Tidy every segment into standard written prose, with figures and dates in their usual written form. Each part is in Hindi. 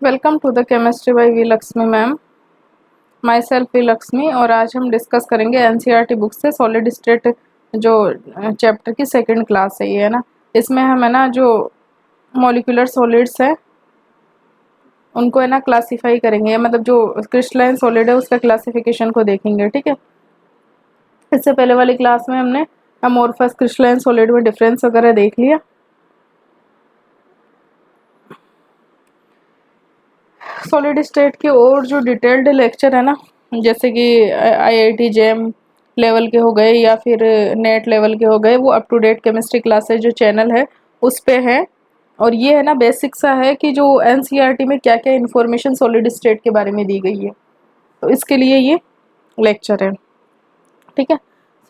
Welcome to the chemistry by V Lakshmi ma'am. Myself V Lakshmi. और आज हम डिस्कस करेंगे एनसीईआरटी बुक से सॉलिड स्टेट जो चैप्टर की सेकंड क्लास है ये है ना। इसमें हम है ना जो मॉलिक्यूलर सॉलिड्स है उनको है ना क्लासीफाई करेंगे, मतलब जो क्रिस्टलाइन सॉलिड है उसका क्लासिफिकेशन को देखेंगे। ठीक है, इससे पहले वाली क्लास में हमने अमोर्फस क्रिस्टलाइन सॉलिड में डिफरेंस वगैरह देख लिया। सॉलिड स्टेट के और जो डिटेल्ड लेक्चर है ना, जैसे कि आईआईटी जेम लेवल के हो गए या फिर नेट लेवल के हो गए, वो up to date chemistry classes जो चैनल है उस पे है। और ये है ना बेसिक सा है कि जो एनसीईआरटी में क्या क्या इन्फॉर्मेशन सॉलिड स्टेट के बारे में दी गई है, तो इसके लिए ये लेक्चर है। ठीक है,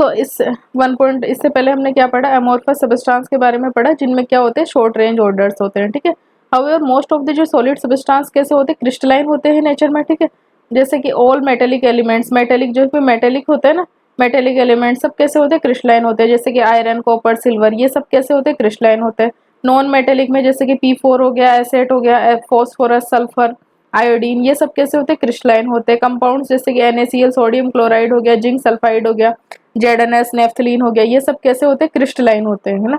सो इस इससे पहले हमने क्या पढ़ा, अमोर्फस सबस्टांस के बारे में पढ़ा जिनमें क्या होते हैं, शॉर्ट रेंज ऑर्डर्स होते हैं। ठीक है, हाउएवर मोस्ट ऑफ द जो सॉलिड सबस्टांस कैसे होते हैं, क्रिस्टलाइन होते हैं नेचर में। ठीक है, जैसे कि ऑल मेटेलिक एलिमेंट्स, मेटेलिक जो भी मेटेलिक होते हैं ना, मेटेलिक एलिमेंट सब कैसे होते हैं, क्रिस्टलाइन होते हैं। जैसे कि आयरन, कॉपर, सिल्वर, ये सब कैसे होते हैं, क्रिस्टलाइन होते हैं। नॉन मेटेलिक में जैसे कि P4 हो गया, एसेट हो गया, फॉस्फोरस, सल्फर, आयोडीन, ये सब कैसे होते हैं, क्रिस्टलाइन होते हैं। कंपाउंड्स जैसे कि NaCl, सोडियम क्लोराइड हो गया, जिंक सल्फाइड हो गया, ZnS, नेफ्थलीन हो गया, ये सब कैसे होते हैं, क्रिस्टलाइन होते हैं, है ना,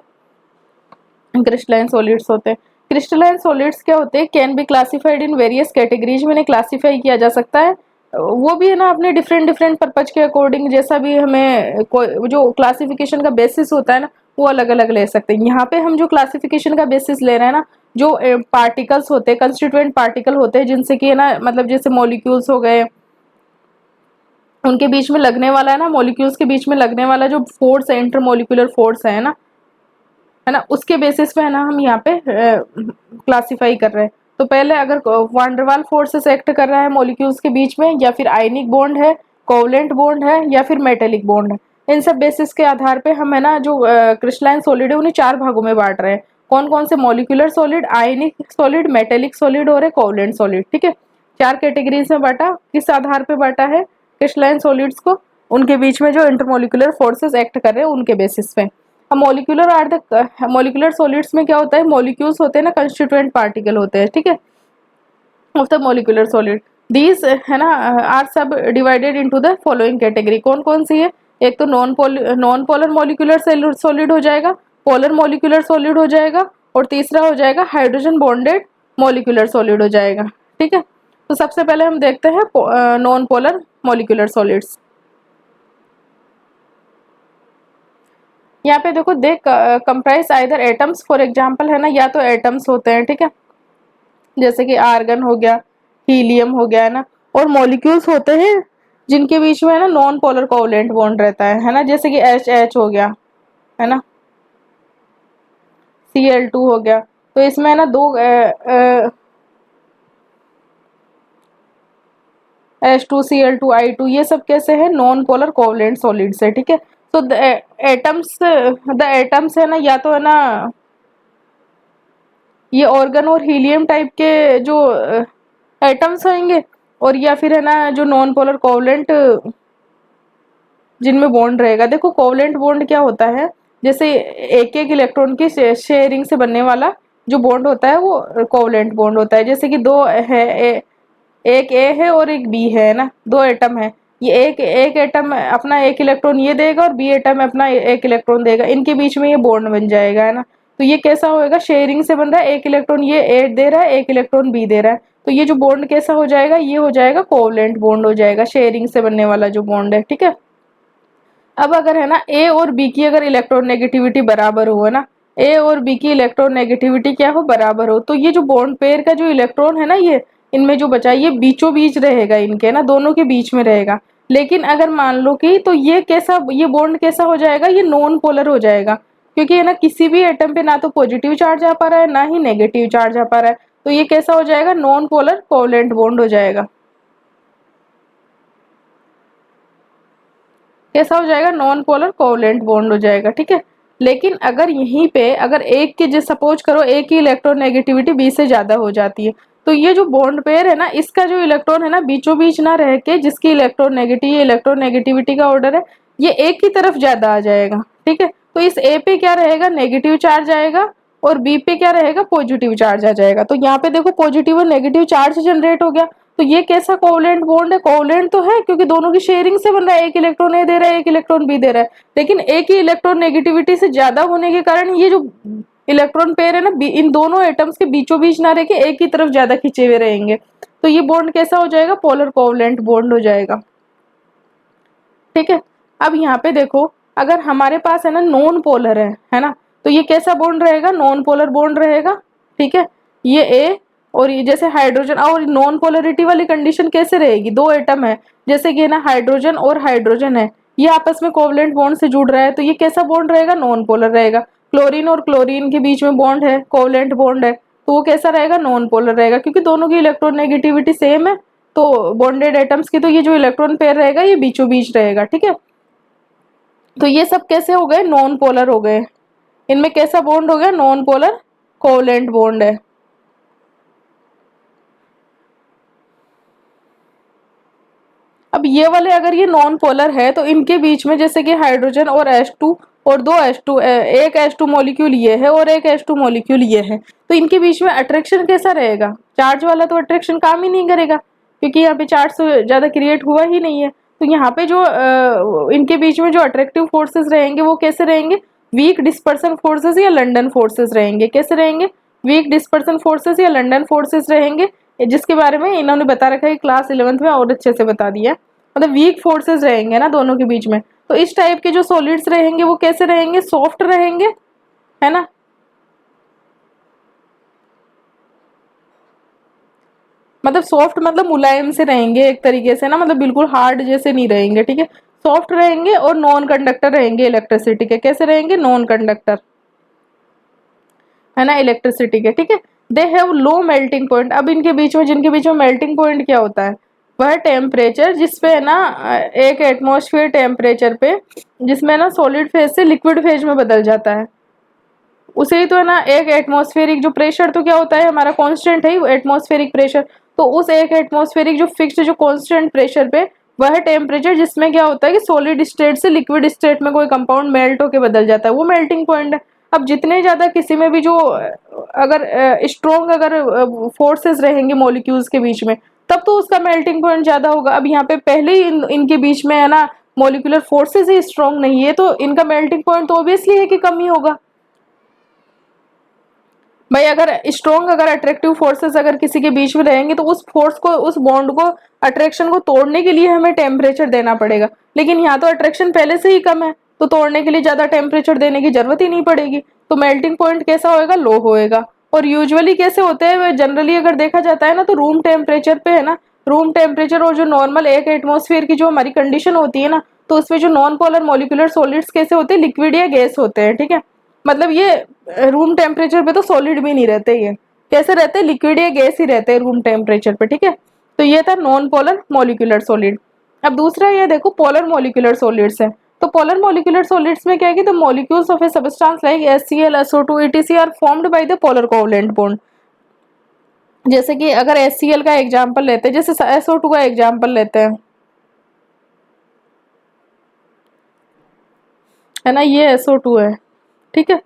क्रिस्टलाइन सॉलिड्स होते हैं। क्रिस्टलाइन सॉलिड्स क्या होते हैं, can be classified in various categories में इन्हें क्लासीफाई किया जा सकता है। वो भी है ना अपने डिफरेंट डिफरेंट पर्पज के अकॉर्डिंग, जैसा भी हमें जो क्लासिफिकेशन का बेसिस होता है ना वो अलग अलग ले सकते हैं। यहाँ पे हम जो क्लासिफिकेशन का बेसिस ले रहे हैं ना, जो पार्टिकल्स होते हैं, कंस्टिट्यूएंट पार्टिकल होते हैं, जिनसे कि है ना, मतलब जैसे मॉलिक्यूल्स हो गए, उनके बीच में लगने वाला है ना, मॉलिक्यूल्स के बीच में लगने वाला जो फोर्स है, इंटरमोलिकुलर फोर्स है ना, उसके बेसिस पे है ना हम यहाँ पे क्लासिफाई कर रहे हैं। तो पहले अगर वांडरवाल फोर्सेस एक्ट कर रहा है मॉलिक्यूल्स के बीच में, या फिर आयनिक बॉन्ड है, कोवलेंट बॉन्ड है, या फिर मेटेलिक बॉन्ड है, इन सब बेसिस के आधार पे हम है ना जो क्रिस्टलाइन सॉलिड है उन्हें चार भागों में बांट रहे हैं। कौन कौन से, मॉलिक्यूलर सॉलिड, आयनिक सॉलिड, मेटेलिक सॉलिड और कोवलेंट सॉलिड। ठीक है, चार कैटेगरीज में बांटा। किस आधार पे बांटा है क्रिस्टलाइन सॉलिड्स को, उनके बीच में जो इंटरमोलिकुलर फोर्सेस एक्ट कर रहे हैं उनके बेसिस पे। मॉलिक्यूलर सॉलिड्स में क्या होता है, मॉलिक्यूल्स होते हैं ना, कंस्टिट्यूएंट पार्टिकल होते हैं। ठीक है, of the molecular solid, these है ना आर सब divided into the following category. कौन कौन सी है, एक तो नॉन पोलर मॉलिक्यूलर सॉलिड हो जाएगा, पोलर मॉलिक्यूलर सॉलिड हो जाएगा, और तीसरा हो जाएगा हाइड्रोजन बॉन्डेड मॉलिक्यूलर सॉलिड हो जाएगा। ठीक है, तो सबसे पहले हम देखते हैं नॉन पोलर मॉलिक्यूलर सॉलिड्स। यहाँ पे देखो, they comprise either atoms, for example है ना, या तो एटम्स होते हैं। ठीक है, जैसे कि आर्गन हो गया, हीलियम हो गया, है ना, और मॉलिक्यूल्स होते हैं जिनके बीच में है ना नॉन पोलर कोवलेंट बॉन्ड रहता है ना, जैसे कि HH हो गया, है ना, Cl2 हो गया। तो इसमें है ना दो H2Cl2I2, ये सब कैसे है, नॉन पोलर कोवलेंट सॉलिड्स है। ठीक है, तो द एटम्स है ना, या तो है ना ये ऑर्गन और हीलियम टाइप के जो एटम्स होंगे, और या फिर है ना जो नॉन पोलर कोवलेंट जिनमें बॉन्ड रहेगा। देखो कोवलेंट बॉन्ड क्या होता है, जैसे एक एक इलेक्ट्रॉन की शेयरिंग से बनने वाला जो बॉन्ड होता है वो कोवलेंट बॉन्ड होता है। जैसे कि दो है, एक ए है और एक बी है ना, दो एटम है, ये एक एक एटम अपना एक इलेक्ट्रॉन ये देगा और बी एटम अपना एक इलेक्ट्रॉन देगा, इनके बीच में ये बॉन्ड बन जाएगा, है ना। तो ये कैसा होएगा, शेयरिंग से बन रहा है, एक इलेक्ट्रॉन ये ए दे रहा है, एक इलेक्ट्रॉन बी दे रहा है, तो ये जो बॉन्ड कैसा हो जाएगा, ये हो जाएगा कोवलेंट बॉन्ड हो जाएगा, शेयरिंग से बनने वाला जो बॉन्ड है। ठीक है, अब अगर है ना ए और बी की अगर इलेक्ट्रॉन नेगेटिविटी बराबर हो, है ना, ए और बी की इलेक्ट्रॉन नेगेटिविटी क्या हो, बराबर हो, तो ये जो बॉन्ड पेयर का जो इलेक्ट्रॉन है ना, ये इनमें जो बचा ये बीचों बीच रहेगा, इनके ना दोनों के बीच में रहेगा। लेकिन अगर मान लो कि, तो ये कैसा, ये बॉन्ड कैसा हो जाएगा, ये नॉन पोलर हो जाएगा, क्योंकि है ना किसी भी एटम पे ना तो पॉजिटिव चार्ज आ पा रहा है ना ही नेगेटिव चार्ज आ पा रहा है, तो ये कैसा हो जाएगा, नॉन पोलर कोवलेंट बॉन्ड हो जाएगा। कैसा हो जाएगा, नॉन पोलर कोवलेंट बॉन्ड हो जाएगा। ठीक है, लेकिन अगर यहीं पे अगर एक के, जैसे सपोज करो एक की इलेक्ट्रॉन नेगेटिविटी बी से ज्यादा हो जाती है, तो ये जो बॉन्ड पेयर है ना, इसका जो इलेक्ट्रॉन है ना बीचों बीच ना रह के, जिसकी इलेक्ट्रॉन नेगेटिविटी का ऑर्डर है, ये एक की तरफ ज्यादा आ जाएगा। ठीक है, तो इस ए पे क्या रहेगा, नेगेटिव चार्ज आएगा, और बी पे क्या रहेगा, पॉजिटिव चार्ज आ जाएगा। तो यहाँ पे देखो पॉजिटिव और नेगेटिव चार्ज जनरेट हो गया। तो ये कैसा कोवलेंट बॉन्ड है, कोवलेंट तो है क्योंकि दोनों की शेयरिंग से बन रहा है, एक इलेक्ट्रॉन ए दे रहा है, एक इलेक्ट्रॉन बी दे रहा है, लेकिन एक ही इलेक्ट्रॉन नेगेटिविटी से ज्यादा होने के कारण ये जो इलेक्ट्रॉन पेयर है ना, इन दोनों एटम्स के बीचों बीच ना रह के एक ही तरफ ज्यादा खिंचे हुए रहेंगे। तो ये बॉन्ड कैसा हो जाएगा, पोलर कोवलेंट बॉन्ड हो जाएगा। ठीक है, अब यहाँ पे देखो अगर हमारे पास है ना नॉन पोलर है ना, तो ये कैसा बॉन्ड रहेगा, नॉन पोलर बॉन्ड रहेगा। ठीक है, ये ए और ये जैसे हाइड्रोजन, और नॉन पोलरिटी वाली कंडीशन कैसे रहेगी, दो एटम है जैसे कि ना हाइड्रोजन और हाइड्रोजन है, ये आपस में कोवलेंट बॉन्ड से जुड़ रहा है, तो ये कैसा बॉन्ड रहेगा, नॉन पोलर रहेगा। क्लोरीन और क्लोरीन के बीच में बॉन्ड है, कोवलेंट बॉन्ड है, तो वो कैसा रहेगा, नॉन पोलर रहेगा, क्योंकि दोनों की इलेक्ट्रॉन नेगेटिविटी सेम है। तो बॉन्डेड एटम्स की तो ये जो इलेक्ट्रॉन पेयर रहेगा ये बीचों बीच रहेगा। ठीक है, तो ये सब कैसे हो गए, नॉन पोलर हो गए। इनमें कैसा बॉन्ड हो गया, नॉन पोलर कोवलेंट बॉन्ड है। अब ये वाले अगर ये नॉन पोलर है तो इनके बीच में जैसे कि हाइड्रोजन और H2 और दो H2, एक H2 मॉलिक्यूल ये है और एक H2 मॉलिक्यूल ये है, तो इनके बीच में अट्रैक्शन कैसा रहेगा, चार्ज वाला तो अट्रैक्शन काम ही नहीं करेगा क्योंकि यहाँ पे चार्ज तो ज्यादा क्रिएट हुआ ही नहीं है। तो यहाँ पे जो इनके बीच में जो अट्रैक्टिव फोर्सेस रहेंगे वो कैसे रहेंगे, वीक डिस्पर्सन फोर्सेस या लंडन फोर्सेस रहेंगे। कैसे रहेंगे, वीक डिस्पर्सन फोर्सेस या लंडन फोर्सेस रहेंगे, जिसके बारे में इन्होंने बता रखा है क्लास 11th में और अच्छे से बता दिया। मतलब वीक फोर्सेस रहेंगे ना दोनों के बीच में, तो इस टाइप के जो सॉलिड्स रहेंगे वो कैसे रहेंगे, सॉफ्ट रहेंगे, है ना। मतलब सॉफ्ट मतलब मुलायम से रहेंगे एक तरीके से ना, मतलब बिल्कुल हार्ड जैसे नहीं रहेंगे। ठीक है, सॉफ्ट रहेंगे और नॉन कंडक्टर रहेंगे इलेक्ट्रिसिटी के। कैसे रहेंगे, नॉन कंडक्टर, है ना, इलेक्ट्रिसिटी के। ठीक है, they have low melting point. अब इनके बीच में, जिनके बीच में मेल्टिंग पॉइंट क्या होता है, वह टेम्परेचर जिसपे है ना एक एटमॉस्फेयर टेम्परेचर पे जिसमें ना सॉलिड फेज से लिक्विड फेज में बदल जाता है, उसे ही तो है ना एक एटमॉस्फेरिक जो प्रेशर तो क्या होता है हमारा कांस्टेंट है एटमॉस्फेरिक प्रेशर। तो उस एक एटमॉस्फेरिक जो फिक्स्ड जो कांस्टेंट प्रेशर पे वह टेम्परेचर जिसमें क्या होता है कि सॉलिड स्टेट से लिक्विड स्टेट में कोई कंपाउंड मेल्ट होकर बदल जाता है, वो मेल्टिंग पॉइंट है। अब जितने ज्यादा किसी में भी जो अगर स्ट्रॉन्ग अगर फोर्सेस रहेंगे मॉलिक्यूल्स के बीच में, तब तो उसका मेल्टिंग पॉइंट ज्यादा होगा। अब यहाँ पे पहले ही इनके बीच में है ना मॉलिक्यूलर फोर्सेस ही स्ट्रॉन्ग नहीं है, तो इनका मेल्टिंग पॉइंट तो ऑब्वियसली है कि कम ही होगा भाई। अगर स्ट्रॉन्ग अगर अट्रैक्टिव फोर्सेस अगर किसी के बीच में रहेंगे तो उस फोर्स को, उस बॉन्ड को, अट्रैक्शन को तोड़ने के लिए हमें टेम्परेचर देना पड़ेगा, लेकिन यहाँ तो अट्रैक्शन पहले से ही कम है तो तोड़ने के लिए ज्यादा टेम्परेचर देने की जरूरत ही नहीं पड़ेगी। तो मेल्टिंग पॉइंट कैसा होएगा, लो होएगा। और यूजुअली कैसे होते हैं, जनरली अगर देखा जाता है ना तो रूम टेम्परेचर पे है ना, रूम टेम्परेचर और जो नॉर्मल एक एटमॉस्फेयर की जो हमारी कंडीशन होती है ना, तो उसमें जो नॉन पोलर मॉलिक्यूलर सॉलिड्स कैसे होते हैं, लिक्विड या गैस होते हैं। ठीक है, मतलब ये रूम टेम्परेचर पे तो सॉलिड भी नहीं रहते, ये कैसे रहते हैं, लिक्विड या गैस ही रहते हैं रूम टेम्परेचर पे। ठीक है, तो ये था नॉन पोलर मॉलिक्यूलर सॉलिड। अब दूसरा ये देखो पोलर मॉलिक्यूलर सॉलिड्स है। तो पोलर मॉलिक्यूलर सॉलिड्स में क्या है कि the molecules of a substance like HCl, SO2, ETC are formed by the polar covalent bond. जैसे कि अगर HCl का एग्जांपल लेते हैं, जैसे SO2 का एग्जांपल लेते हैं, है ना, ये SO2 है। ठीक है,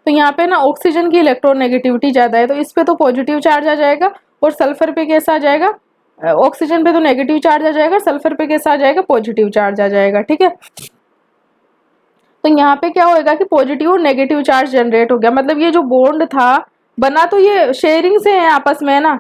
तो यहाँ पे ना ऑक्सीजन की इलेक्ट्रोनेगेटिविटी ज्यादा है तो इस पे तो पॉजिटिव चार्ज आ जाएगा, और सल्फर पे कैसा आ जाएगा, ऑक्सीजन पे तो नेगेटिव चार्ज आ जाएगा, सल्फर पे कैसा आ जाएगा, पॉजिटिव चार्ज आ जाएगा। ठीक है, तो यहाँ पे क्या होएगा कि पॉजिटिव और नेगेटिव चार्ज जनरेट हो गया। मतलब ये जो बॉन्ड था बना तो ये शेयरिंग से है आपस में, है ना,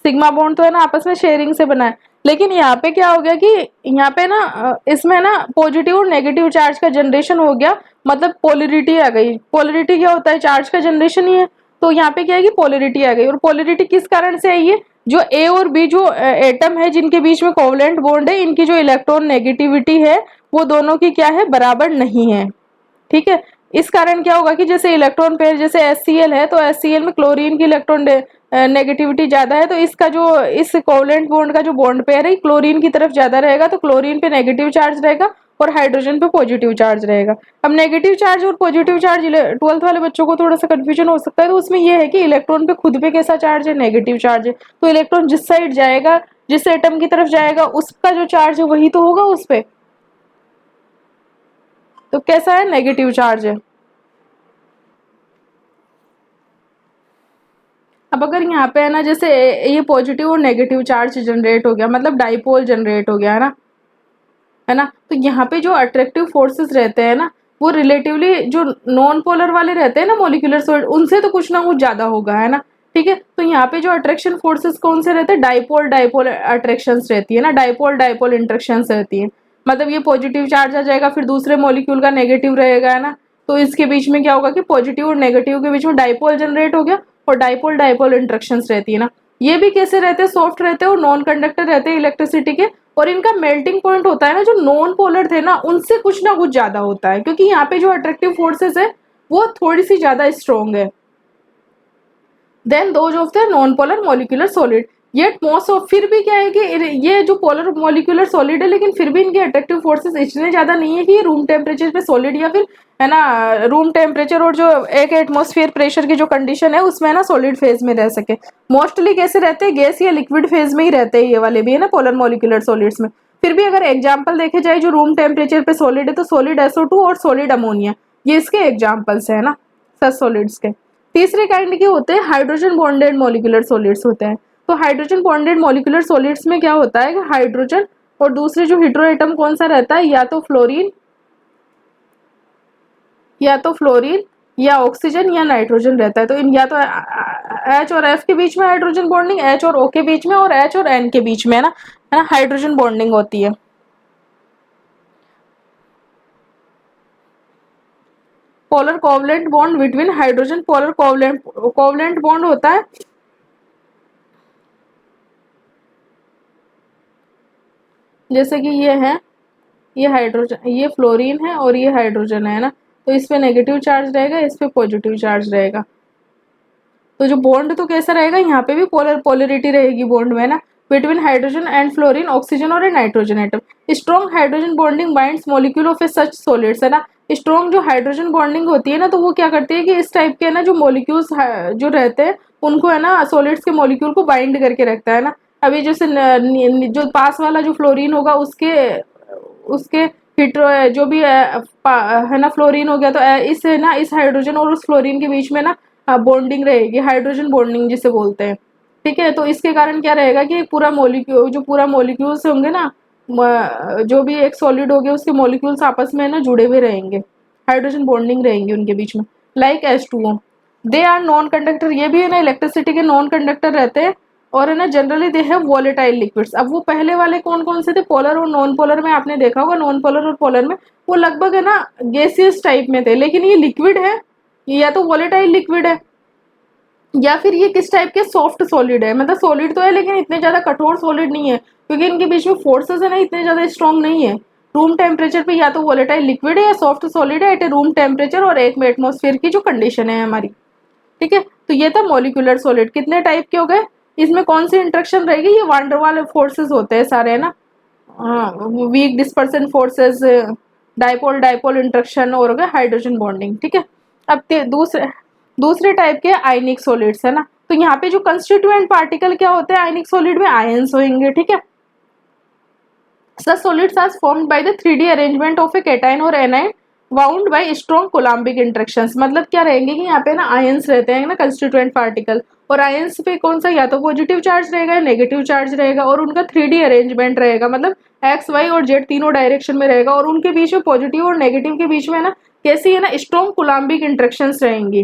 सिग्मा बॉन्ड तो है ना आपस में शेयरिंग से बना है। लेकिन यहाँ पे क्या हो गया कि यहाँ पे ना इसमें ना पॉजिटिव और नेगेटिव चार्ज का जनरेशन हो गया, मतलब पोलरिटी आ गई। पोलरिटी क्या होता है, चार्ज का जनरेशन ही है। तो यहाँ पे क्या है कि पोलरिटी आ गई, और पोलरिटी किस कारण से आई है, जो ए और बी जो एटम है जिनके बीच में कोवलेंट बॉन्ड है, इनकी जो इलेक्ट्रॉन नेगेटिविटी है वो दोनों की क्या है, बराबर नहीं है। ठीक है, इस कारण क्या होगा कि जैसे इलेक्ट्रॉन पेयर जैसे HCl है तो HCl में क्लोरीन की इलेक्ट्रॉन नेगेटिविटी ज्यादा है, तो इसका जो इस कोवलेंट बॉन्ड का जो बॉन्ड पेयर है क्लोरीन की तरफ ज्यादा रहेगा, तो क्लोरीन पे नेगेटिव चार्ज रहेगा और हाइड्रोजन पे पॉजिटिव चार्ज रहेगा। अब नेगेटिव चार्ज और पॉजिटिव चार्ज 12th वाले बच्चों को थोड़ा सा कंफ्यूजन हो सकता है, तो उसमें यह है कि इलेक्ट्रॉन पे खुद पे कैसा चार्ज है, नेगेटिव चार्ज है। तो इलेक्ट्रॉन जिस साइड जाएगा, जिस एटम की तरफ जाएगा, उसका जो चार्ज है वही तो होगा उस पे। तो कैसा है, नेगेटिव चार्ज है। अब अगर यहाँ पे है ना, जैसे ये पॉजिटिव और नेगेटिव चार्ज जनरेट हो गया, मतलब डाइपोल जनरेट हो गया है ना, तो यहाँ पे जो अट्रैक्टिव फोर्सेस रहते हैं ना, वो रिलेटिवली जो नॉन पोलर वाले रहते हैं ना मॉलिक्यूलर सॉलिड, उनसे तो कुछ ना कुछ ज्यादा होगा, है ना। ठीक है, तो यहाँ पे जो अट्रैक्शन फोर्सेस कौन से रहते हैं, डाइपोल डाइपोल अट्रैक्शंस रहती है ना, डाइपोल डाइपोल इंट्रैक्शंस रहती है। मतलब ये पॉजिटिव चार्ज आ जाएगा, फिर दूसरे मॉलिक्यूल का नेगेटिव रहेगा, है ना, तो इसके बीच में क्या होगा कि पॉजिटिव और नेगेटिव के बीच में डाइपोल जनरेट हो गया, और डाइपोल डाइपोल इंट्रैक्शंस रहती है ना। ये भी कैसे रहते हैं, सॉफ्ट रहते हैं और नॉन कंडक्टर रहते हैं इलेक्ट्रिसिटी के, और इनका मेल्टिंग पॉइंट होता है ना, जो नॉन पोलर थे ना उनसे कुछ ना कुछ ज्यादा होता है, क्योंकि यहाँ पे जो अट्रैक्टिव फोर्सेस है वो थोड़ी सी ज्यादा स्ट्रॉन्ग है than those of the non polar molecular solid. Yet most of, फिर भी क्या है कि ये जो पोलर मॉलिक्यूलर सॉलिड है, लेकिन फिर भी इनके अट्रैक्टिव फोर्सेस इतने ज्यादा नहीं है कि ये रूम टेम्परेचर पे सॉलिड, या फिर है ना रूम टेम्परेचर और जो एक एटमॉस्फेयर प्रेशर की जो कंडीशन है उसमें ना सॉलिड फेज में रह सके। मोस्टली कैसे रहते हैं, गैस या लिक्विड फेज में ही रहते हैं ये वाले भी, है ना, पोलर मॉलिक्यूलर सॉलिड्स में। फिर भी अगर एग्जाम्पल देखे जाए जो रूम टेम्परेचर पे सॉलिड है, तो सॉलिड SO2 और सॉलिड अमोनिया, ये इसके एग्जाम्पल्स है ना सच सॉलिड्स के। तीसरे काइंड के होते हैं हाइड्रोजन बॉन्डेड मॉलिक्यूलर सॉलिड्स होते हैं। तो हाइड्रोजन बॉन्डेड मॉलिक्यूलर सॉलिड्स में क्या होता है कि हाइड्रोजन और दूसरे जो हेटेरो एटम कौन सा रहता है, या तो फ्लोरीन या ऑक्सीजन या नाइट्रोजन रहता है। तो इन या तो H और F के बीच में हाइड्रोजन बॉन्डिंग, H और O के बीच में, और H और N के बीच में, है ना हाइड्रोजन बॉन्डिंग होती है। Polar covalent bond between hydrogen, polar covalent bond होता है जैसे कि ये है, ये हाइड्रोजन, ये फ्लोरीन है और ये हाइड्रोजन है ना, तो इस पे नेगेटिव चार्ज रहेगा, इस पे पॉजिटिव चार्ज रहेगा। तो जो बॉन्ड तो कैसा रहेगा, यहाँ पे भी पोलरिटी रहेगी बॉन्ड में ना, between hydrogen and fluorine, oxygen और a nitrogen atom. Strong hydrogen bonding binds molecule of a such solids, है ना। स्ट्रॉन्ग जो हाइड्रोजन बॉन्डिंग होती है ना, तो वो क्या करती है कि इस टाइप के ना जो मॉलिक्यूल्स जो रहते हैं उनको, है ना, सॉलिड्स के मॉलिक्यूल को बाइंड करके रखता है ना। अभी जैसे जो पास वाला जो फ्लोरीन होगा उसके उसके हिट्रो जो भी है ना फ्लोरीन हो गया, तो इस है ना इस हाइड्रोजन और उस फ्लोरीन के बीच में ना बॉन्डिंग रहेगी, हाइड्रोजन बॉन्डिंग जिसे बोलते हैं। ठीक है, तो इसके कारण क्या रहेगा कि पूरा मॉलिक्यूल्स होंगे ना, जो भी एक सॉलिड हो गया उसके मॉलिक्यूल्स आपस में ना जुड़े हुए रहेंगे, हाइड्रोजन बॉन्डिंग रहेंगे उनके बीच में, like H2O। They are non conductor, ये भी है ना इलेक्ट्रिसिटी के नॉन कंडक्टर रहते हैं, और है ना generally they have volatile liquids. अब वो पहले वाले कौन कौन से थे, पोलर और नॉन पोलर में आपने देखा होगा, नॉन पोलर और पोलर में वो लगभग है ना गैसियस टाइप में थे, लेकिन ये लिक्विड है, ये या तो वॉलेटाइल लिक्विड है या फिर ये किस टाइप के सॉफ्ट सॉलिड है, मतलब सॉलिड तो है लेकिन इतने ज्यादा कठोर सॉलिड नहीं है, क्योंकि इनके बीच में फोर्सेस है ना इतने ज्यादा स्ट्रॉन्ग नहीं है। रूम टेम्परेचर पे या तो वॉलेटाइल लिक्विड है या सॉफ्ट सॉलिड है एट ए रूम टेम्परेचर और एक में एटमोस्फेयर की जो कंडीशन है हमारी। ठीक है, तो ये था मॉलिक्यूलर सॉलिड। कितने टाइप के हो गए, इसमें कौन सी इंट्रैक्शन रहेगी, ये वांडरवाल फोर्सेस होते हैं सारे, है ना, weak dispersion forces, dipole dipole interaction और हो गया हाइड्रोजन बॉन्डिंग। ठीक है, अब दूसरे दूसरे टाइप के आयनिक सॉलिड्स, है ना। तो यहाँ पे जो कंस्टिट्यूएंट पार्टिकल क्या होते हैं आयनिक सॉलिड में, आयंस होंगे। ठीक है, such solids are formed by the 3D arrangement of a cation or anion wound by strong coulombic interactions। मतलब क्या रहेंगे कि यहाँ पे ना आयंस रहते हैं ना कंस्टिट्यूएंट पार्टिकल, और आयंस पे कौन सा या तो पॉजिटिव चार्ज रहेगा या नेगेटिव चार्ज रहेगा, और उनका 3D अरेंजमेंट रहेगा, मतलब एक्स वाई और जेड तीनों डायरेक्शन में रहेगा, और उनके बीच में पॉजिटिव और नेगेटिव के बीच में ना कैसी है ना स्ट्रॉन्ग कोलम्बिक इंट्रैक्शंस रहेंगी,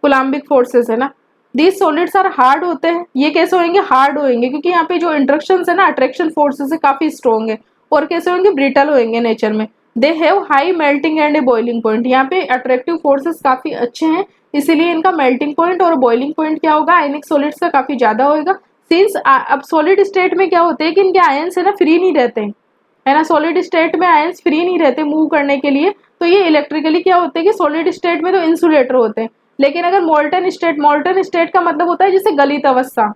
कोलम्बिक फोर्सेस, है ना। दीज सॉलिड्स आर हार्ड होते हैं, ये कैसे होंगे, हार्ड होंगे, क्योंकि यहाँ पे जो इंट्रैक्शंस है ना अट्रैक्शन फोर्सेस है काफी स्ट्रॉन्ग है, और कैसे होंगे, ब्रिटल होंगे नेचर में। They have high melting and A boiling point, यहाँ पे अट्रैक्टिव फोर्सेस काफी अच्छे हैं, इसीलिए इनका मेल्टिंग पॉइंट और बॉइलिंग पॉइंट क्या होगा आयनिक सॉलिड्स का काफी ज्यादा होगा। सिंस अब सॉलिड स्टेट में क्या होते हैं कि इनके आयंस है ना फ्री नहीं रहते, है ना, सॉलिड स्टेट में आयंस फ्री नहीं रहते मूव करने के लिए, तो ये इलेक्ट्रिकली क्या होते हैं कि सॉलिड स्टेट में तो इंसुलेटर होते हैं, लेकिन अगर मोल्टन स्टेट का मतलब होता है जैसे गलित अवस्था,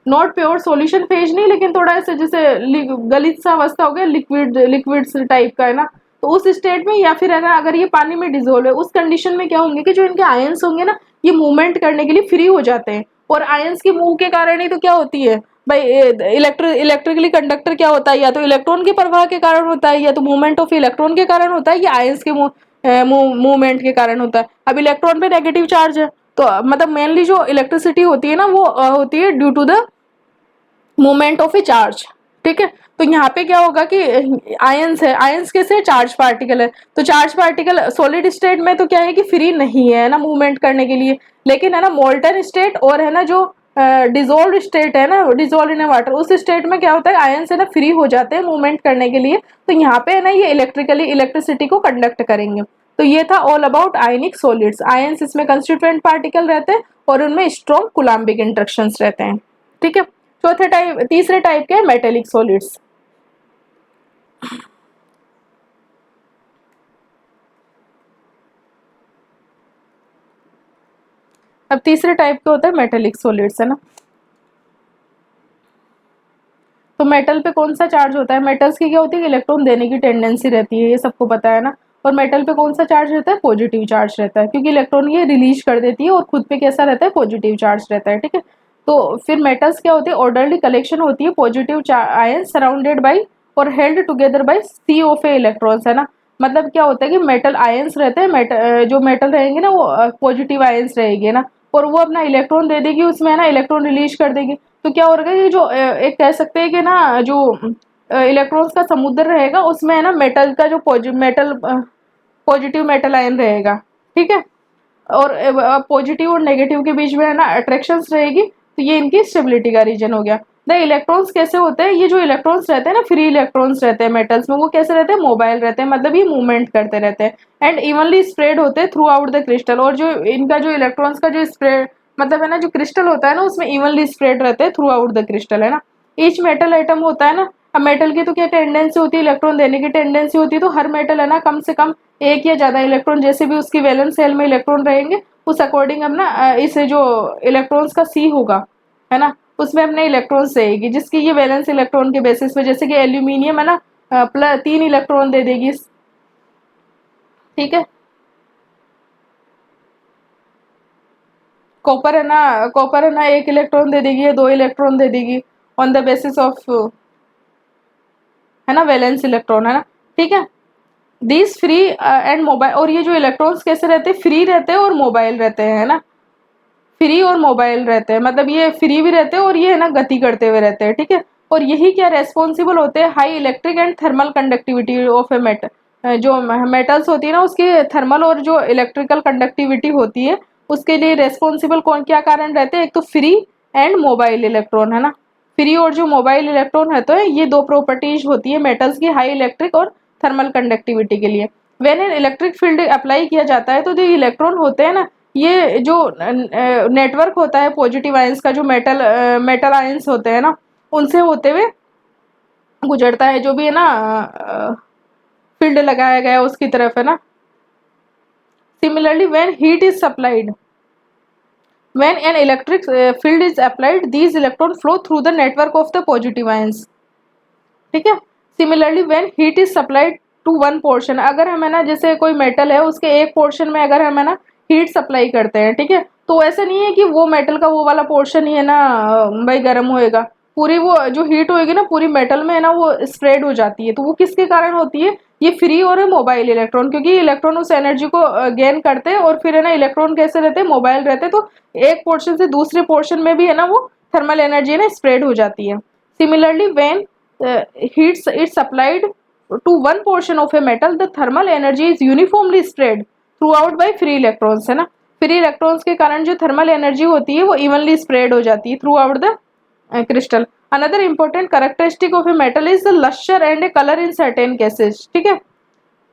नॉट प्योर सॉल्यूशन फेज नहीं, लेकिन थोड़ा ऐसे जैसे गलित सा अवस्था हो गया, लिक्विड टाइप का, है ना, तो उस स्टेट में, या फिर है ना अगर ये पानी में डिजोल्व है उस कंडीशन में क्या होंगे कि जो इनके आयंस होंगे ना ये मूवमेंट करने के लिए फ्री हो जाते हैं, और आयंस के मूव के कारण ही तो क्या होती है भाई, इलेक्ट्रिकली कंडक्टर क्या होता है, या तो इलेक्ट्रॉन के प्रवाह के कारण होता है, या तो मूवमेंट ऑफ इलेक्ट्रॉन के कारण होता है, या आयंस के मूवमेंट के कारण होता है। अब इलेक्ट्रॉन पे नेगेटिव चार्ज है, तो मतलब मेनली जो इलेक्ट्रिसिटी होती है ना वो होती है due to the movement of a charge. ठीक है, तो यहाँ पे क्या होगा कि आयंस है, आयंस कैसे चार्ज पार्टिकल है, तो चार्ज पार्टिकल सॉलिड स्टेट में तो क्या है कि फ्री नहीं है ना मूवमेंट करने के लिए, लेकिन है ना मोल्टन स्टेट और है ना जो डिजोल्व स्टेट है ना, डिजोल्व इन वाटर, उस स्टेट में क्या होता है आयंस है ना फ्री हो जाते हैं मूवमेंट करने के लिए। तो यहाँ पे है ना ये इलेक्ट्रिसिटी को कंडक्ट करेंगे। तो ये था all about ionic solids. Ions इसमें कंस्टिट्यूएंट पार्टिकल रहते हैं और उनमें स्ट्रॉन्ग कूलम्बिक इंटरेक्शंस रहते हैं। ठीक है, तीसरे टाइप के मेटेलिक सॉलिड्स। अब तीसरे टाइप के होते हैं मेटेलिक सॉलिड्स, है ना। तो मेटल पे कौन सा चार्ज होता है, मेटल्स की क्या होती है इलेक्ट्रॉन देने की टेंडेंसी रहती है, ये सबको पता है ना। और मेटल पे कौन सा चार्ज रहता है, पॉजिटिव चार्ज रहता है, क्योंकि इलेक्ट्रॉन ये रिलीज कर देती है और खुद पे कैसा रहता है, पॉजिटिव चार्ज रहता है। ठीक है, तो फिर मेटल्स क्या होती है, ऑर्डरली कलेक्शन होती है पॉजिटिव आयन सराउंडेड बाई और held together by sea of a electrons, है ना। मतलब क्या होता है कि मेटल आयंस रहते हैं, जो मेटल रहेंगे ना वो पॉजिटिव आयंस रहेंगे ना, और वो अपना इलेक्ट्रॉन दे देगी उसमें, है ना, इलेक्ट्रॉन रिलीज कर देगी। तो क्या होगा कि जो एक कह सकते हैं कि ना जो इलेक्ट्रॉन्स का समुद्र रहेगा उसमें है ना मेटल का जो पॉजिटिव मेटल आयन रहेगा। ठीक है, और पॉजिटिव और नेगेटिव के बीच में है ना अट्रैक्शंस रहेगी, तो ये इनकी स्टेबिलिटी का रीजन हो गया। द इलेक्ट्रॉन्स कैसे होते हैं, ये जो इलेक्ट्रॉन्स रहते हैं ना फ्री इलेक्ट्रॉन्स रहते हैं मेटल्स में, वो कैसे रहते हैं, मोबाइल रहते हैं, मतलब ये मूवमेंट करते रहते हैं एंड इवनली स्प्रेड होते हैं थ्रू आउट द क्रिस्टल। और जो इनका जो इलेक्ट्रॉन्स का जो स्प्रेड मतलब है ना जो क्रिस्टल होता है ना उसमें इवनली स्प्रेड रहते हैं थ्रू आउट द क्रिस्टल, है ना। ईच मेटल आइटम होता है ना, अब मेटल की तो क्या टेंडेंसी होती है, इलेक्ट्रॉन देने की टेंडेंसी होती है, तो हर मेटल है ना कम से कम एक या ज्यादा इलेक्ट्रॉन, जैसे भी उसकी वैलेंस सेल में इलेक्ट्रॉन रहेंगे उस अकॉर्डिंग अब ना इसे जो इलेक्ट्रॉन्स का सी होगा, है ना, उसमें अपने इलेक्ट्रॉन्स रहेगी जिसकी ये वैलेंस इलेक्ट्रॉन के बेसिस पे, जैसे कि एल्यूमिनियम है ना प्लस 3 इलेक्ट्रॉन दे देगी। ठीक है, कॉपर है ना 1 इलेक्ट्रॉन दे देगी या 2 इलेक्ट्रॉन दे देगी ऑन द बेसिस ऑफ, है ना, वैलेंस इलेक्ट्रॉन, है ना। ठीक है, दीज फ्री एंड मोबाइल, और ये जो इलेक्ट्रॉन्स कैसे रहते हैं, फ्री रहते हैं और मोबाइल रहते हैं, है ना, फ्री और मोबाइल रहते हैं, मतलब ये फ्री भी रहते हैं और ये है ना गति करते हुए रहते हैं। ठीक है, और यही क्या रेस्पॉन्सिबल होते हैं high electric and thermal conductivity of a metal, जो मेटल्स होती है ना उसकी थर्मल और जो इलेक्ट्रिकल कंडक्टिविटी होती है उसके लिए रेस्पॉन्सिबल कौन क्या कारण रहते हैं, एक तो फ्री एंड मोबाइल इलेक्ट्रॉन, है ना। फ्री और जो मोबाइल इलेक्ट्रॉन रहते हैं ये दो प्रॉपर्टीज होती है मेटल्स की हाई इलेक्ट्रिक और थर्मल कंडक्टिविटी के लिए। When an electric field apply किया जाता है तो जो इलेक्ट्रॉन होते हैं ना, ये जो नेटवर्क होता है पॉजिटिव आयंस का, जो मेटल आयंस होते हैं ना उनसे होते हुए गुजरता है, जो भी है ना फील्ड लगाया गया है उसकी तरफ, है ना। Similarly when heat is supplied, when an electric field is applied these electrons flow through the network of the positive ions। ठीक है, similarly when heat is supplied to one portion, अगर हम है ना जैसे कोई मेटल है उसके एक पोर्शन में अगर हम है ना हीट सप्लाई करते हैं, ठीक है, तो ऐसा नहीं है कि वो मेटल का वो वाला पोर्शन ही है ना भाई गर्म होएगा, पूरी वो जो हीट होएगी ना पूरी मेटल में है ना वो स्प्रेड हो जाती है। तो वो किसके कारण होती है, ये फ्री और मोबाइल इलेक्ट्रॉन, क्योंकि इलेक्ट्रॉन उस एनर्जी को गेन करते हैं और फिर है ना इलेक्ट्रॉन कैसे रहते हैं, मोबाइल रहते हैं, तो एक पोर्शन से दूसरे पोर्शन में भी है ना वो थर्मल एनर्जी है ना स्प्रेड हो जाती है। Similarly when heat is supplied to one portion of a metal the thermal energy is uniformly spread throughout by free electrons, है ना। फ्री इलेक्ट्रॉन्स के कारण जो थर्मल एनर्जी होती है वो इवनली स्प्रेड हो जाती है throughout the crystal. Another important characteristic of a metal is the lustre and a colour in certain cases. ठीक है,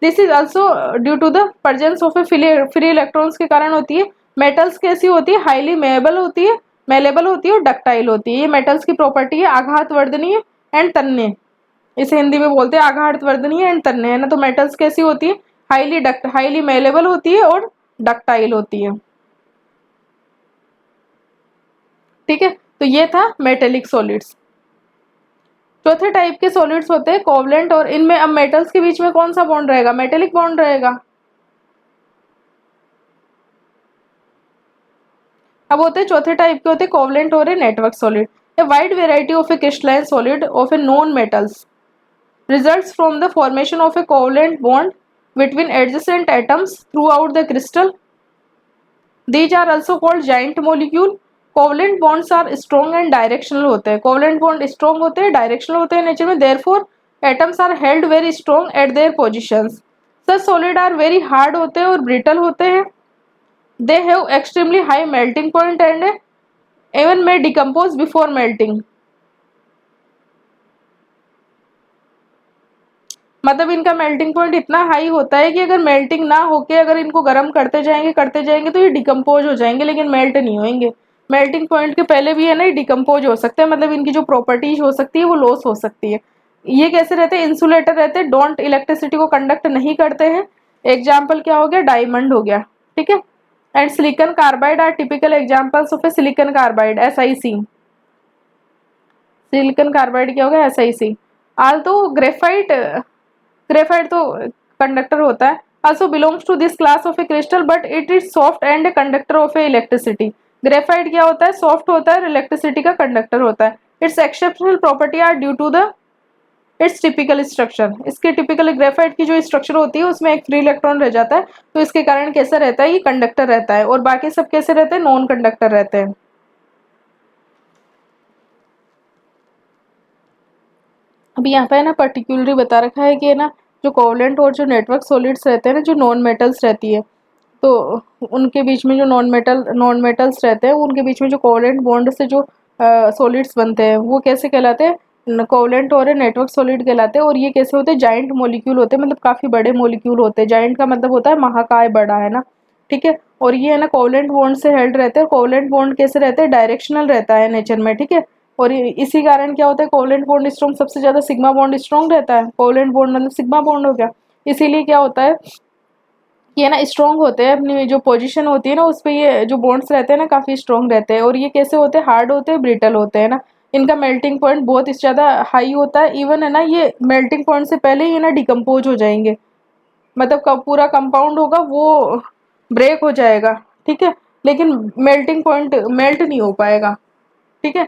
this is also due to the presence of a free electrons के कारण होती है। मेटल्स कैसी होती है, हाईली मेलेबल होती है और डक्टाइल होती है। ये मेटल्स की प्रॉपर्टी है आघात वर्धनीय एंड तन्य, इसे हिंदी में बोलते हैं आघात वर्धनीय एंड तन्य, है ना। तो मेटल्स कैसी होती है, हाईली मेलेबल होती है और डक्टाइल होती है। ठीक है, तो ये था मेटेलिक सॉलिड्स। चौथे टाइप के सॉलिड्स होते हैं कोवलेंट, और इनमें अब मेटल्स के बीच में कौन सा बॉन्ड रहेगा, मेटेलिक बॉन्ड रहेगा। अब होते हैं चौथे टाइप के होते हैं कोवलेंट और a network solid. A wide variety of a crystalline solid of a non metals results from the formation of a covalent bond between adjacent atoms throughout the crystal. These are also called giant molecule. Covalent bonds are strong and directional होते हैं, कोवलेंट बॉन्ड स्ट्रॉन्ग होते हैं, डायरेक्शनल होते हैं नेचर में, therefore atoms are held very strong at their positions. Such solid are very hard होते हैं और ब्रिटल होते हैं। They have extremely high melting point and even may decompose before melting. मतलब इनका मेल्टिंग पॉइंट इतना हाई होता है कि अगर मेल्टिंग ना होके अगर इनको गर्म करते जाएंगे तो ये डिकम्पोज हो जाएंगे, लेकिन मेल्ट नहीं होंगे। मेल्टिंग पॉइंट के पहले भी है ना डिकम्पोज हो सकते हैं, मतलब इनकी जो प्रॉपर्टीज हो सकती है वो लॉस हो सकती है। ये कैसे रहते हैं, इंसुलेटर रहते हैं, डोंट इलेक्ट्रिसिटी को कंडक्ट नहीं करते हैं। एग्जाम्पल क्या हो गया, डायमंड हो गया, ठीक है। And silicon carbide are typical examples of a silicon carbide, SiC। Silicon carbide क्या हो गया, SiC। आल्सो ग्रेफाइट, ग्रेफाइट तो कंडक्टर होता है। also belongs to this class of a crystal but it is soft and a conductor of a electricity। Graphite क्या होता है, सॉफ्ट होता है, इलेक्ट्रिसिटी का कंडक्टर होता है। Its exceptional property are due to the its typical structure. इसके टिपिकल ग्रेफाइट की जो स्ट्रक्चर होती है उसमें एक फ्री इलेक्ट्रॉन रह जाता है, तो इसके कारण कैसा रहता है, ये कंडक्टर रहता है, और बाकी सब कैसे रहते हैं, नॉन कंडक्टर रहते हैं। अभी यहाँ पे ना पर्टिकुलरली बता रखा है कि ना जो कोवलेंट और जो नेटवर्क सॉलिड्स रहते हैं ना, जो नॉन मेटल्स रहती है, तो उनके बीच में जो नॉन मेटल्स रहते हैं उनके बीच में जो कोवलेंट बॉन्ड से जो सॉलिड्स बनते हैं वो कैसे कहलाते हैं, कोवलेंट और नेटवर्क सॉलिड कहलाते हैं। और ये कैसे होते हैं, जाइंट मॉलिक्यूल होते हैं, मतलब काफ़ी बड़े मॉलिक्यूल होते हैं। जाइंट का मतलब होता है महाकाय, बड़ा, है ना, ठीक है। और ये है ना कोवलेंट बॉन्ड से हेल्ड रहते हैं। कोवलेंट बॉन्ड कैसे रहते हैं, डायरेक्शनल रहता है नेचर में, ठीक है। और इसी कारण क्या होता है, कोवलेंट बॉन्ड स्ट्रॉन्ग, सबसे ज़्यादा सिग्मा बॉन्ड स्ट्रॉन्ग रहता है। कोवलेंट बॉन्ड मतलब सिग्मा बॉन्ड हो गया। इसीलिए क्या होता है, ये ना स्ट्रॉन्ग होते हैं, अपनी जो पोजीशन होती है ना उस पर ये जो बॉन्ड्स रहते हैं ना काफ़ी स्ट्रॉन्ग रहते हैं। और ये कैसे होते हैं, हार्ड होते हैं, ब्रिटल होते हैं ना। इनका मेल्टिंग पॉइंट बहुत ही ज़्यादा हाई होता है, इवन है ना ये मेल्टिंग पॉइंट से पहले ही ना डिकम्पोज हो जाएंगे, मतलब पूरा कंपाउंड होगा वो ब्रेक हो जाएगा, ठीक है, लेकिन मेल्टिंग पॉइंट मेल्ट नहीं हो पाएगा, ठीक है।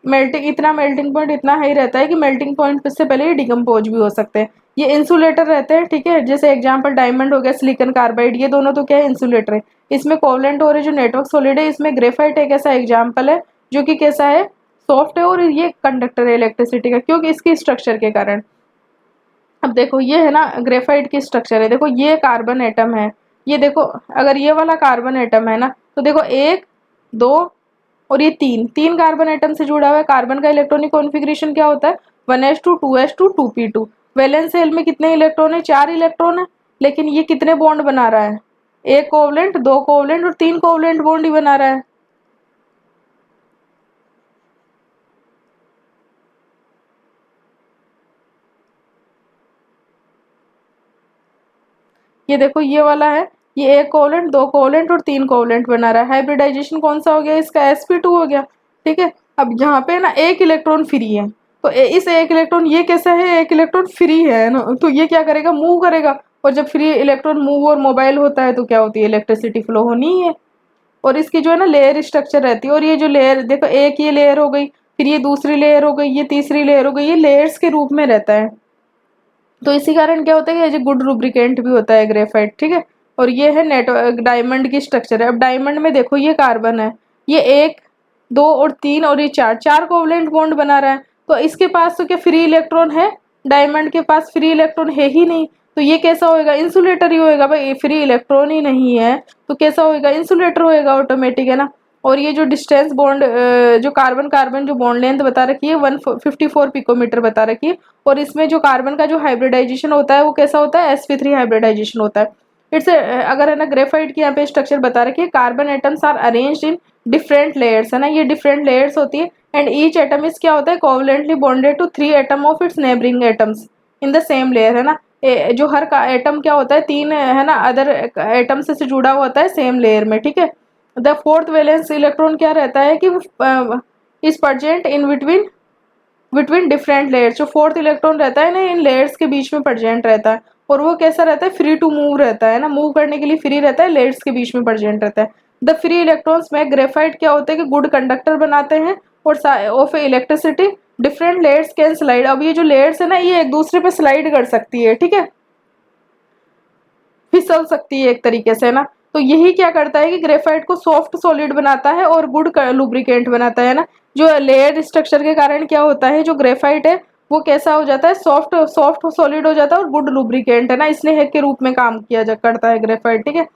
मेल्टिंग पॉइंट इतना हाई रहता है कि मेल्टिंग पॉइंट से पहले ही डिकम्पोज भी हो सकते हैं। ये इंसुलेटर रहते हैं, ठीक है, जैसे एग्जांपल डायमंड हो गया, सिलिकॉन कार्बाइड, ये दोनों तो क्या है, इंसुलेटर है। इसमें कोवलेंट और जो नेटवर्क सॉलिड है, इसमें ग्रेफाइट एक ऐसा एग्जाम्पल है जो कि कैसा है, सॉफ्ट है, और ये कंडक्टर है इलेक्ट्रिसिटी का, क्योंकि इसकी स्ट्रक्चर के कारण। अब देखो ये है ना ग्रेफाइट की स्ट्रक्चर है, देखो ये कार्बन एटम है, ये देखो अगर ये वाला कार्बन एटम है ना, तो देखो एक, दो, और ये तीन तीन कार्बन एटम से जुड़ा हुआ है। कार्बन का इलेक्ट्रॉनिक कॉन्फ़िगरेशन क्या होता है, 1s2 2s2 2p2। Valence shell में कितने इलेक्ट्रॉन है, 4 इलेक्ट्रॉन है, लेकिन ये कितने बॉन्ड बना रहा है, एक कोवलेंट, दो कोवलेंट और तीन कोवलेंट बॉन्ड ही बना रहा है। ये देखो ये वाला है, ये एक कोवलेंट, दो कोवलेंट और तीन कोवलेंट बना रहा है। हाइब्रिडाइजेशन कौन सा हो गया, इसका sp2 हो गया, ठीक है। अब यहाँ पे ना एक इलेक्ट्रॉन फ्री है, तो इस एक इलेक्ट्रॉन, ये कैसा है, एक इलेक्ट्रॉन फ्री है ना, तो ये क्या करेगा, मूव करेगा। और जब फ्री इलेक्ट्रॉन मूव और मोबाइल होता है तो क्या होती है, इलेक्ट्रिसिटी फ्लो होनी ही है। और इसकी जो है ना लेयर स्ट्रक्चर रहती है, और ये जो लेयर देखो, एक ये लेयर हो गई, फिर ये दूसरी लेयर हो गई, ये तीसरी लेयर हो गई, ये लेयर्स के रूप में रहता है। तो इसी कारण क्या होता है कि एज ए गुड लुब्रिकेंट भी होता है ग्रेफाइट, ठीक है। और ये है नेट डायमंड की स्ट्रक्चर है। अब डायमंड में देखो ये कार्बन है, ये एक, दो और तीन, और ये चार, चार कोवलेंट बॉन्ड बना रहा है। तो इसके पास तो क्या फ्री इलेक्ट्रॉन है, डायमंड के पास फ्री इलेक्ट्रॉन है ही नहीं, तो ये कैसा होएगा, इंसुलेटर ही होएगा भाई, फ्री इलेक्ट्रॉन ही नहीं है तो कैसा होएगा, इंसुलेटर होएगा ऑटोमेटिक, है ना। और ये जो डिस्टेंस बॉन्ड, जो कार्बन कार्बन जो बॉन्ड लेंथ बता रखी है 154 पिकोमीटर बता रखी है। और इसमें जो कार्बन का जो हाइब्रिडाइजेशन होता है वो कैसा होता है, sp3 हाइब्रिडाइजेशन होता है। इट्स अगर है ना ग्रेफाइट की यहाँ पे स्ट्रक्चर बता रखी है, carbon atoms are arranged in different layers, है ना, ये डिफरेंट लेयर्स होती है। एंड ईच एटम इज क्या होता है, covalently bonded to 3 atom of its neighbouring atoms in the same layer, है ना। जो हर का एटम क्या होता है, तीन है ना अदर एटम से जुड़ा हुआ होता है सेम लेयर में, ठीक है। द फोर्थ वैलेंस इलेक्ट्रॉन क्या रहता है कि is present in between different layers. जो फोर्थ इलेक्ट्रॉन रहता है ना इन लेयर्स के बीच में प्रेजेंट रहता है, और वो कैसा रहता है, फ्री टू मूव रहता है ना, मूव करने के लिए फ्री रहता है, लेयर्स के बीच में प्रेजेंट रहता है। द फ्री इलेक्ट्रॉन्स में ग्रेफाइट क्या होता है कि गुड कंडक्टर बनाते हैं और of electricity different layers can slide. अब ये जो लेयर्स है ना ये एक दूसरे पे स्लाइड कर सकती है, ठीक है। फिसल सकती है एक तरीके से ना। तो यही क्या करता है कि ग्रेफाइट को सॉफ्ट सॉलिड बनाता है और गुड लुब्रिकेंट बनाता है ना। जो लेयर स्ट्रक्चर के कारण क्या होता है, जो ग्रेफाइट है वो कैसा हो जाता है, सॉफ्ट सॉफ्ट सॉलिड हो जाता है और गुड लुब्रिकेंट है ना, स्नेहक के रूप में काम किया जा करता है ग्रेफाइट। ठीक है,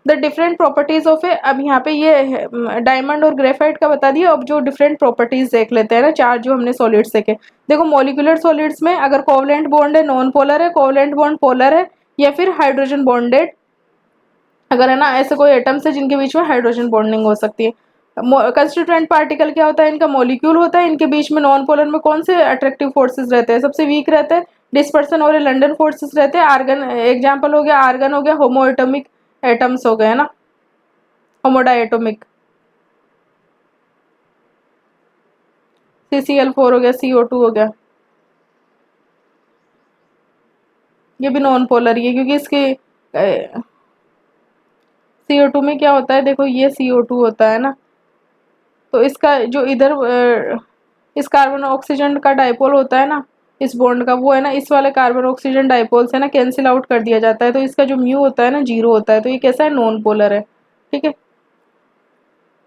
द डिफरेंट प्रॉपर्टीज ऑफ ए, अब यहाँ पे ये डायमंड और ग्रेफाइट का बता दिया। अब जो डिफरेंट प्रॉपर्टीज देख लेते हैं ना, चार जो हमने सॉलिड्स देखे। देखो मॉलिक्यूलर सॉलिड्स में अगर कोवलेंट बॉन्ड है, नॉन पोलर है, कोवलेंट बॉन्ड पोलर है, या फिर हाइड्रोजन बॉन्डेड अगर है ना, ऐसे कोई एटम्स है जिनके बीच में हाइड्रोजन बॉन्डिंग हो सकती है। कंस्टिट्यूएंट पार्टिकल क्या होता है, इनका मॉलिक्यूल होता है। इनके बीच में नॉन पोलर में कौन से अट्रैक्टिव फोर्सेस रहते हैं, सबसे वीक रहते हैं डिस्पर्सन और लंडन फोर्सेस रहते हैं। आर्गन एग्जांपल हो गया, आर्गन हो गया, होमो एटॉमिक एटम्स हो गए है ना, होमोडाइएटोमिक। CCl4 हो गया, CO2 हो गया, ये भी नॉन पोलर ही है क्योंकि इसके CO2 में क्या होता है, देखो ये CO2 होता है ना, तो इसका जो इधर इस कार्बन ऑक्सीजन का डाइपोल होता है ना, इस बॉन्ड का, वो है ना इस वाले कार्बन ऑक्सीजन डाइपोल से ना कैंसिल आउट कर दिया जाता है। तो इसका जो म्यू होता है ना 0 होता है। तो ये कैसा है, नॉन पोलर है। ठीक है,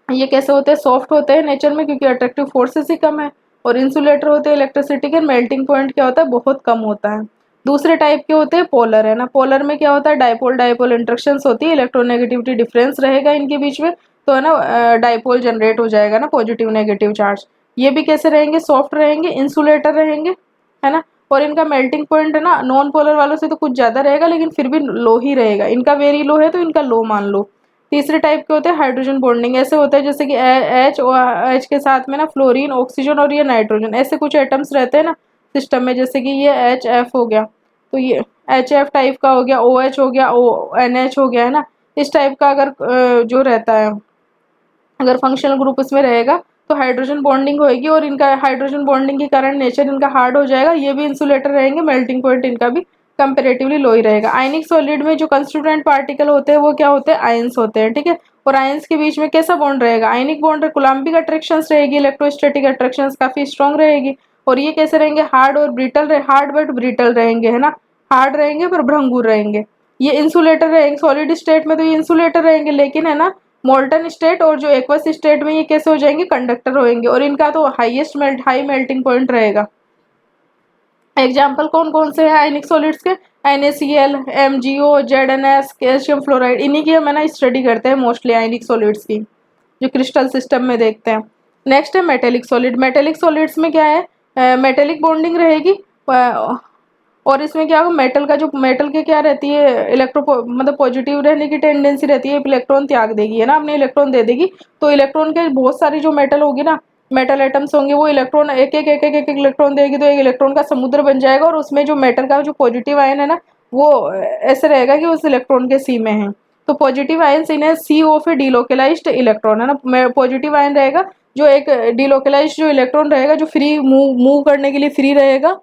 ये कैसे होते हैं, सॉफ्ट होते हैं नेचर में क्योंकि अट्रैक्टिव फोर्सेस ही कम है। और इंसुलेटर होते हैं, इलेक्ट्रिसिटी के मेल्टिंग पॉइंट क्या होता है, बहुत कम होता है। दूसरे टाइप के होते हैं पोलर है ना, पोलर में क्या होता है, डाइपोल डाइपोल इंटरेक्शंस होती है, इलेक्ट्रोनेगेटिविटी डिफरेंस रहेगा इनके बीच में, तो है ना डाइपोल जनरेट हो जाएगा ना, पॉजिटिव नेगेटिव चार्ज। ये भी कैसे रहेंगे, सॉफ्ट रहेंगे, इंसुलेटर रहेंगे है ना। और इनका मेल्टिंग पॉइंट है ना नॉन पोलर वालों से तो कुछ ज्यादा रहेगा लेकिन फिर भी लो ही रहेगा, इनका वेरी लो है तो इनका लो मान लो। तीसरे टाइप के होते हैं हाइड्रोजन बॉन्डिंग, ऐसे होता है जैसे कि एच और एच के साथ में ना फ्लोरीन, ऑक्सीजन और ये नाइट्रोजन, ऐसे कुछ एटम्स रहते हैं ना सिस्टम में, जैसे कि ये HF हो गया, तो ये HF टाइप का हो गया, OH हो गया, NH हो गया है ना। इस टाइप का अगर जो रहता है, अगर फंक्शनल ग्रुप इसमें रहेगा तो हाइड्रोजन बॉन्डिंग होगी और इनका हाइड्रोजन बॉन्डिंग के कारण नेचर इनका हार्ड हो जाएगा। ये भी इंसुलेटर रहेंगे, मेल्टिंग पॉइंट इनका भी कंपेरेटिवली लो ही रहेगा। आयनिक सॉलिड में जो कंस्टिट्यूएंट पार्टिकल होते हैं वो क्या होते हैं, आयंस होते हैं। ठीक है, और आयंस के बीच में कैसा बॉन्ड रहेगा, आयनिक बॉन्ड, कूलम्बिक अट्रैक्शंस रहेगी, इलेक्ट्रोस्टैटिक अट्रैक्शंस काफी स्ट्रॉन्ग रहेगी। और ये कैसे रहेंगे, हार्ड और ब्रिटल, हार्ड बट ब्रिटल रहेंगे है ना, हार्ड रहेंगे पर भंगुर रहेंगे। ये इंसुलेटर रहेंगे सॉलिड स्टेट में, तो ये इंसुलेटर रहेंगे, लेकिन है ना मोल्टन स्टेट और जो एक्वस स्टेट में ये कैसे हो जाएंगे, कंडक्टर होंगे। और इनका तो हाई मेल्टिंग पॉइंट रहेगा। एग्जाम्पल कौन कौन से हैं आयनिक सॉलिड्स के, NaCl, MgO, ZnS, calcium fluoride, इन्हीं की हम है ना स्टडी करते हैं मोस्टली आयनिक सॉलिड्स की, जो क्रिस्टल सिस्टम में देखते हैं। नेक्स्ट है मेटेलिक सॉलिड। मेटेलिक सॉलिड्स में क्या है, मेटेलिक बॉन्डिंग रहेगी और इसमें क्या होगा, मेटल का जो मेटल के क्या रहती है, इलेक्ट्रो मतलब पॉजिटिव रहने की टेंडेंसी रहती है, इलेक्ट्रॉन त्याग देगी है ना, अपने इलेक्ट्रॉन दे देगी। तो इलेक्ट्रॉन के बहुत सारी जो मेटल होगी ना, मेटल एटम्स होंगे, वो इलेक्ट्रॉन एक एक इलेक्ट्रॉन देगी, तो एक इलेक्ट्रॉन का समुद्र बन जाएगा। और उसमें जो मेटल का जो पॉजिटिव आयन है ना, वो ऐसे रहेगा कि उस इलेक्ट्रॉन के सी में है। तो पॉजिटिव आयन इन्हें CO फिर डिलोकलाइज्ड इलेक्ट्रॉन है ना, पॉजिटिव आयन रहेगा जो एक डिलोकलाइज्ड जो इलेक्ट्रॉन रहेगा, जो फ्री मूव करने के लिए फ्री रहेगा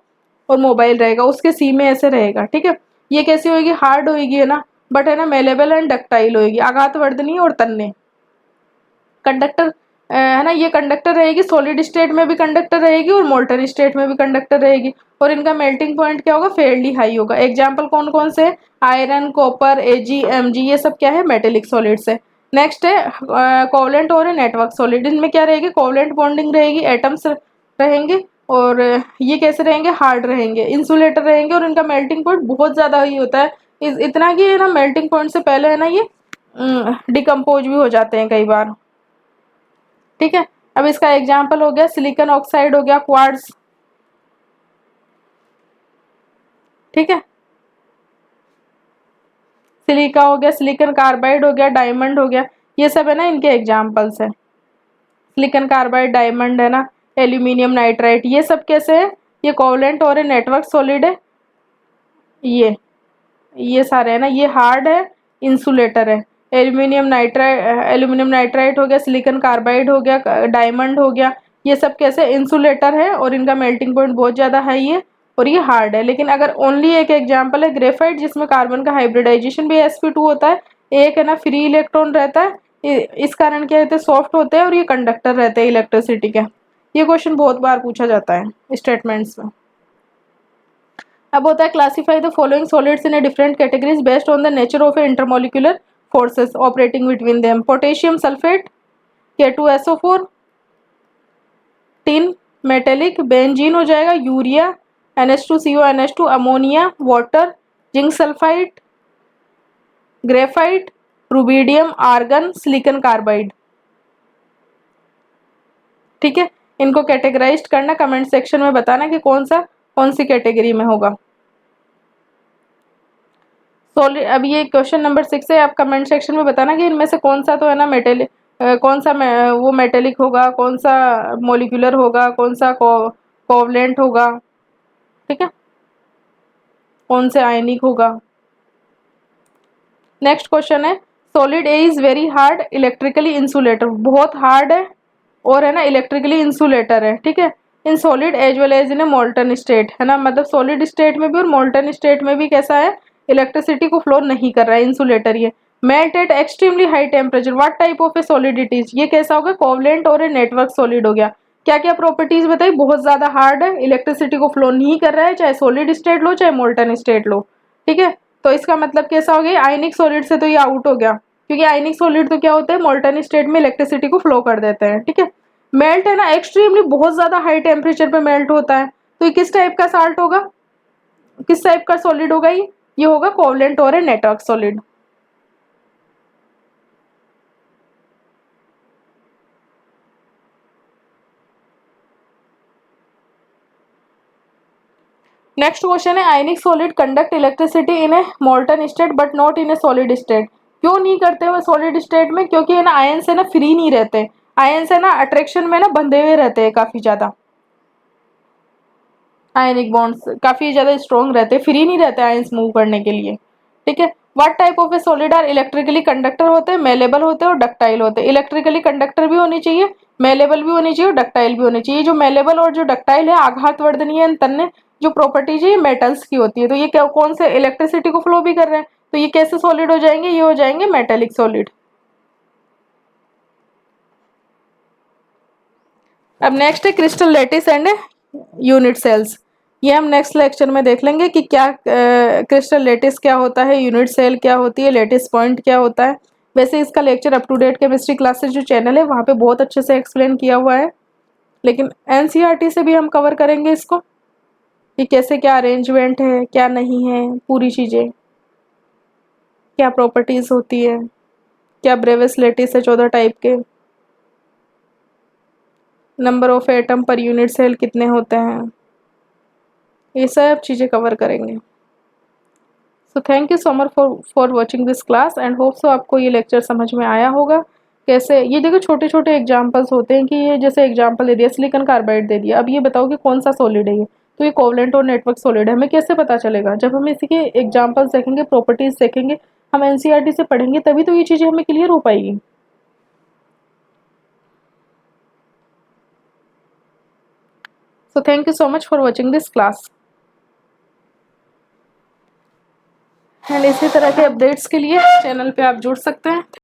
और मोबाइल रहेगा, उसके सी में ऐसे रहेगा। ठीक है, ये कैसी होगी, हार्ड होगी है ना, बट है ना मेलेबल एंड डक्टाइल होगी, आघातवर्धनीय और तन्य। कंडक्टर है ना, ये कंडक्टर रहेगी, सॉलिड स्टेट में भी कंडक्टर रहेगी और मोल्टन स्टेट में भी कंडक्टर रहेगी। और इनका मेल्टिंग पॉइंट क्या होगा, फेयरली हाई होगा। एग्जाम्पल कौन कौन से, आयरन, कॉपर, Ag, Mg, ये सब क्या है, मेटेलिक सॉलिड्स है। नेक्स्ट है कोवलेंट और नेटवर्क सॉलिड। इनमें क्या रहेगी, कोवलेंट बॉन्डिंग रहेगी, एटम्स रहेंगे और ये कैसे रहेंगे, हार्ड रहेंगे, इंसुलेटर रहेंगे और इनका मेल्टिंग पॉइंट बहुत ज्यादा ही होता है, इतना कि है ना मेल्टिंग पॉइंट से पहले है ना ये डिकम्पोज भी हो जाते हैं कई बार। ठीक है, अब इसका एग्जाम्पल हो गया सिलिकॉन ऑक्साइड, हो गया क्वार्ट्ज। ठीक है, सिलिका हो गया, सिलिकॉन कार्बाइड हो गया, डायमंड हो गया, ये सब है ना इनके एग्जाम्पल्स है। सिलिकॉन कार्बाइड, डायमंड है ना, एल्यूमिनियम नाइट्राइट, ये सब कैसे है, ये कोवलेंट और नेटवर्क सॉलिड है। ये सारे है ना, ये हार्ड है, इंसुलेटर है। एल्यूमिनियम नाइट्राइट हो गया, सिलिकॉन कार्बाइड हो गया, डायमंड हो गया, ये सब कैसे इंसुलेटर है और इनका मेल्टिंग पॉइंट बहुत ज़्यादा हाई है और ये हार्ड है। लेकिन अगर ओनली एक एग्जांपल है ग्रेफाइट, जिसमें कार्बन का हाइब्रिडाइजेशन भी sp2 होता है, एक है ना फ्री इलेक्ट्रॉन रहता है, इस कारण क्या होते हैं, सॉफ्ट होते हैं और ये कंडक्टर रहते हैं इलेक्ट्रिसिटी के। ये क्वेश्चन बहुत बार पूछा जाता है स्टेटमेंट्स में। अब होता है classify the following solids in a different categories based on the nature of a intermolecular forces operating between them. Potassium sulphate, K2SO4, tin, metallic, benzene हो जाएगा, urea, NH2CO, NH2, ammonia, water, zinc sulphide, graphite, rubidium, argon, silicon carbide. ठीक है, इनको कैटेगराइज करना, कमेंट सेक्शन में बताना कि कौन सी कैटेगरी में होगा। सॉलिड, अब ये क्वेश्चन नंबर 6 है, आप कमेंट सेक्शन में बताना कि इनमें से कौन सा तो है ना मेटेलिक, कौन सा वो मेटेलिक होगा, कौन सा मोलिकुलर होगा, कौन सा कोवलेंट होगा, ठीक है, कौन से आयनिक होगा। नेक्स्ट क्वेश्चन है, solid a is very hard electrically insulator, बहुत हार्ड है और है ना इलेक्ट्रिकली इंसुलेटर है। ठीक है, in solid as well as in a molten state, है ना, मतलब सॉलिड स्टेट में भी और मोल्टन स्टेट में भी कैसा है, इलेक्ट्रिसिटी को फ्लो नहीं कर रहा है, इंसुलेटर ये। Melt eight extremely high temperature, what type of a solid it is, ये कैसा होगा, कोवलेंट और ए नेटवर्क सॉलिड हो गया। क्या क्या प्रॉपर्टीज बताई, बहुत ज्यादा हार्ड है, इलेक्ट्रिसिटी को फ्लो नहीं कर रहा है, चाहे सॉलिड स्टेट लो चाहे मोल्टन स्टेट लो। ठीक है, तो इसका मतलब कैसा हो गया, आयनिक सॉलिड से तो ये आउट हो गया, क्योंकि आयनिक सॉलिड तो क्या होते हैं, मोल्टन स्टेट में इलेक्ट्रिसिटी को फ्लो कर देते हैं। ठीक है, मेल्ट है ना एक्सट्रीमली बहुत ज्यादा हाई टेम्परेचर पे मेल्ट होता है, तो ये किस टाइप का साल्ट होगा, किस टाइप का सॉलिड होगा, ये होगा कोवलेंट और नेटवर्क सॉलिड। नेक्स्ट क्वेश्चन है, आयनिक solid conduct electricity in a molten state but not in A solid state, क्यों नहीं करते हुए सॉलिड स्टेट में, क्योंकि है ना आयन से ना फ्री नहीं रहते, आयन से ना अट्रैक्शन में ना बंधे हुए रहते हैं काफी ज्यादा, आयनिक बॉन्ड्स काफी ज्यादा स्ट्रॉन्ग रहते हैं, फ्री नहीं रहते आयंस मूव करने के लिए। ठीक है, what type of a solid are electrically conductor होते हैं, मेलेबल होते हैं और डक्टाइल होते हैं। इलेक्ट्रिकली कंडक्टर भी होनी चाहिए, मेलेबल भी होनी चाहिए और डक्टाइल भी होनी चाहिए। जो मेलेबल और जो डक्टाइल है, आघातवर्धनीय तन्य जो प्रॉपर्टीज है ये मेटल्स की होती है, तो ये क्या कौन से इलेक्ट्रिसिटी को फ्लो भी कर रहे हैं, तो ये कैसे सॉलिड हो जाएंगे, ये हो जाएंगे मेटेलिक सॉलिड। अब नेक्स्ट है crystal lattice and unit cells, ये हम नेक्स्ट लेक्चर में देख लेंगे कि क्या क्रिस्टल लैटिस क्या होता है, यूनिट सेल क्या होती है, लैटिस पॉइंट क्या होता है। वैसे इसका lecture up to date chemistry classes जो चैनल है वहाँ पे बहुत अच्छे से एक्सप्लेन किया हुआ है, लेकिन एनसीईआरटी से भी हम कवर करेंगे इसको कि कैसे क्या अरेंजमेंट है, क्या नहीं है, पूरी चीज़ें क्या प्रॉपर्टीज होती है, क्या ब्रेविस लैटिस है 14 टाइप के, number of atom per unit cell कितने होते हैं, ये सब चीज़ें कवर करेंगे। So thank you so much for watching this class and hope so आपको ये लेक्चर समझ में आया होगा। कैसे ये देखो छोटे छोटे एग्जांपल्स होते हैं कि ये जैसे एग्जांपल दे दिया सिलिकॉन कार्बाइड दे दिया, अब ये बताओ कि कौन सा सॉलिड है ये, तो ये कोवलेंट और नेटवर्क सॉलिड है, हमें कैसे पता चलेगा, जब हम इसी के एग्जाम्पल्स देखेंगे, प्रॉपर्टीज देखेंगे, हम एनसीईआरटी से पढ़ेंगे, तभी तो ये चीज़ें हमें क्लियर हो पाएगी। सो thank you so much for watching this class and इसी तरह के अपडेट्स के लिए चैनल पे आप जुड़ सकते हैं।